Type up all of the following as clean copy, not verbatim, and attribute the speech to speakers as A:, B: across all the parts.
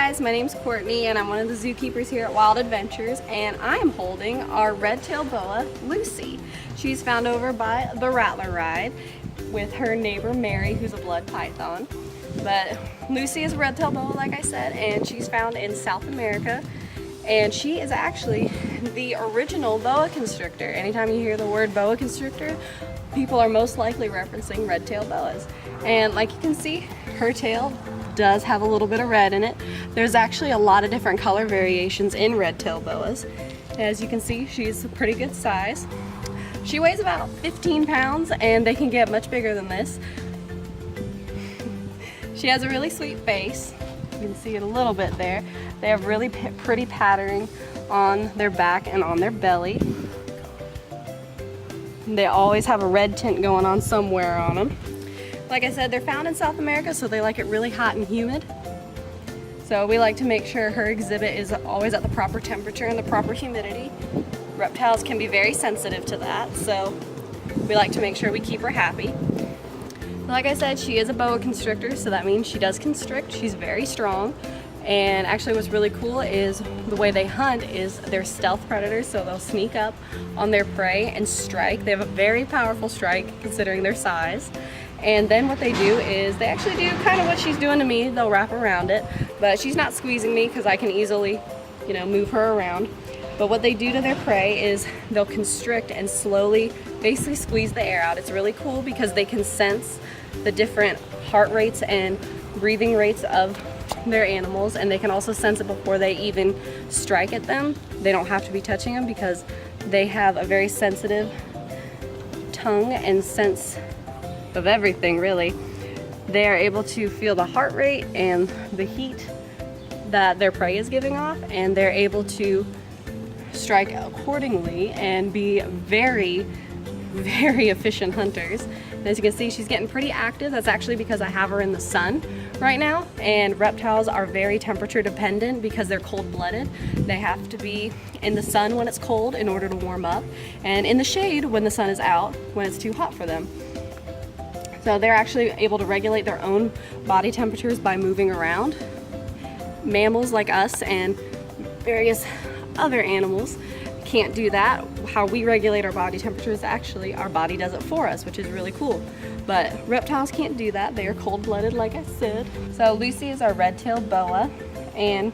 A: guys, my name's Courtney and I'm one of the zookeepers here at Wild Adventures, and I am holding our red-tailed boa, Lucy. She's found over by the Rattler Ride with her neighbor Mary, who's a blood python. But Lucy is a red-tailed boa, like I said, and she's found in South America. And she is actually the original boa constrictor. Anytime you hear the word boa constrictor, people are most likely referencing red-tailed boas. And like you can see, her tail does have a little bit of red in it. There's actually a lot of different color variations in red-tailed boas. As you can see, she's a pretty good size. She weighs about 15 pounds and they can get much bigger than this. She has a really sweet face. You can see it a little bit there. They have really pretty patterning on their back and on their belly. They always have a red tint going on somewhere on them. Like I said, they're found in South America, so they like it really hot and humid. So we like to make sure her exhibit is always at the proper temperature and the proper humidity. Reptiles can be very sensitive to that, so we like to make sure we keep her happy. Like I said, she is a boa constrictor, so that means she does constrict. She's very strong. And actually what's really cool is the way they hunt is they're stealth predators, so they'll sneak up on their prey and strike. They have a very powerful strike considering their size. And then what they do is they actually do kind of what she's doing to me. They'll wrap around it, but she's not squeezing me because I can easily, move her around. But what they do to their prey is they'll constrict and slowly basically squeeze the air out. It's really cool because they can sense the different heart rates and breathing rates of their animals, and they can also sense it before they even strike at them. They don't have to be touching them because they have a very sensitive tongue and sense of everything, really. They are able to feel the heart rate and the heat that their prey is giving off, and they're able to strike accordingly and be very, very efficient hunters. And as you can see, she's getting pretty active. That's actually because I have her in the sun right now, and reptiles are very temperature dependent because they're cold-blooded. They have to be in the sun when it's cold in order to warm up, and in the shade when the sun is out when it's too hot for them. So they're actually able to regulate their own body temperatures by moving around. Mammals like us and various other animals can't do that. How we regulate our body temperatures, actually our body does it for us, which is really cool. But reptiles can't do that. They are cold-blooded, like I said. So Lucy is our red-tailed boa, and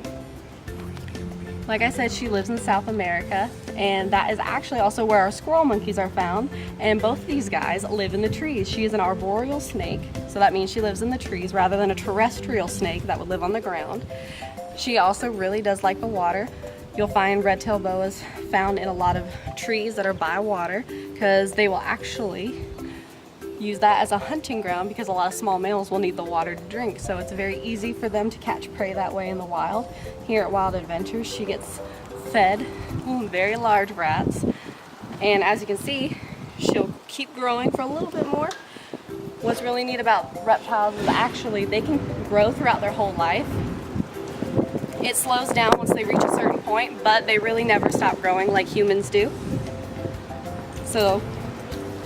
A: like I said, she lives in South America, and that is actually also where our squirrel monkeys are found, and both these guys live in the trees. She is an arboreal snake, so that means she lives in the trees rather than a terrestrial snake that would live on the ground. She also really does like the water. You'll find red-tailed boas found in a lot of trees that are by water because they will actually use that as a hunting ground because a lot of small mammals will need the water to drink. So it's very easy for them to catch prey that way in the wild. Here at Wild Adventures, she gets fed very large rats. And as you can see, she'll keep growing for a little bit more. What's really neat about reptiles is actually they can grow throughout their whole life. It slows down once they reach a certain point, but they really never stop growing like humans do. So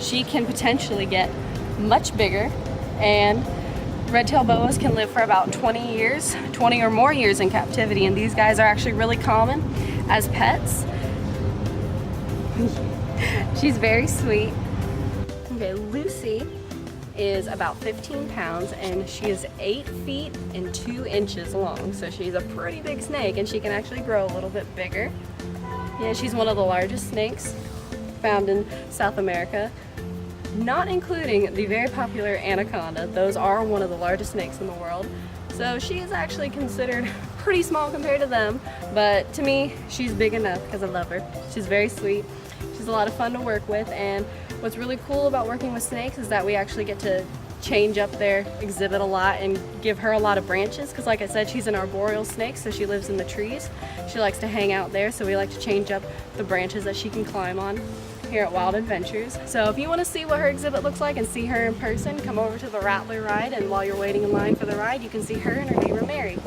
A: she can potentially get much bigger, and red-tailed boas can live for about 20 years, 20 or more years in captivity, and these guys are actually really common as pets. She's very sweet. Okay, Lucy is about 15 pounds and she is 8 feet and 2 inches long, so she's a pretty big snake, and she can actually grow a little bit bigger. Yeah, she's one of the largest snakes found in South America, not including the very popular anaconda. Those are one of the largest snakes in the world. So she is actually considered pretty small compared to them, but to me, she's big enough because I love her. She's very sweet. She's a lot of fun to work with, and what's really cool about working with snakes is that we actually get to change up their exhibit a lot and give her a lot of branches because, like I said, she's an arboreal snake, so she lives in the trees. She likes to hang out there, so we like to change up the branches that she can climb on here at Wild Adventures. So if you want to see what her exhibit looks like and see her in person, come over to the Rattler Ride, and while you're waiting in line for the ride, you can see her and her neighbor Mary.